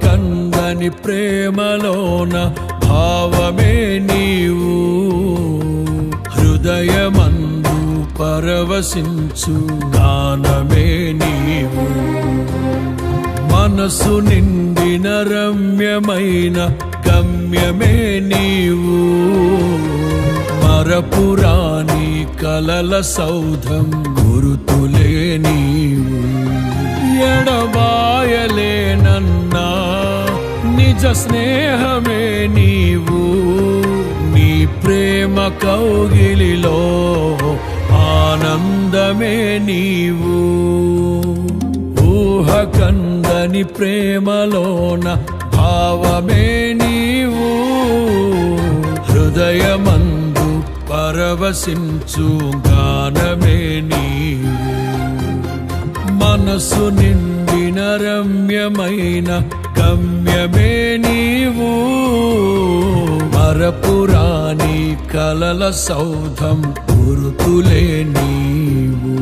కందని ప్రేమలోన భావమే నీవు, హృదయమందు పరవశించు గానమే నీవు. మనసు నిండిన రమ్యమైన గమ్యమే నీవు, మరపురాని కలల సౌధం గురుతులే నీవు. ఎడబాయలేనన్నా నిజ స్నేహమే నీవు, నీ ప్రేమ కౌగిలిలో ఆనందమే నీవు. ఊహ కందని ప్రేమలోన భావమే నీవు, హృదయమందు పరవశించు గానమే నీవు. మనసు నిండిన రమ్యమైన గమ్యమే నీవు, మరపురాని కలల సౌధం గురుతులే నీవు.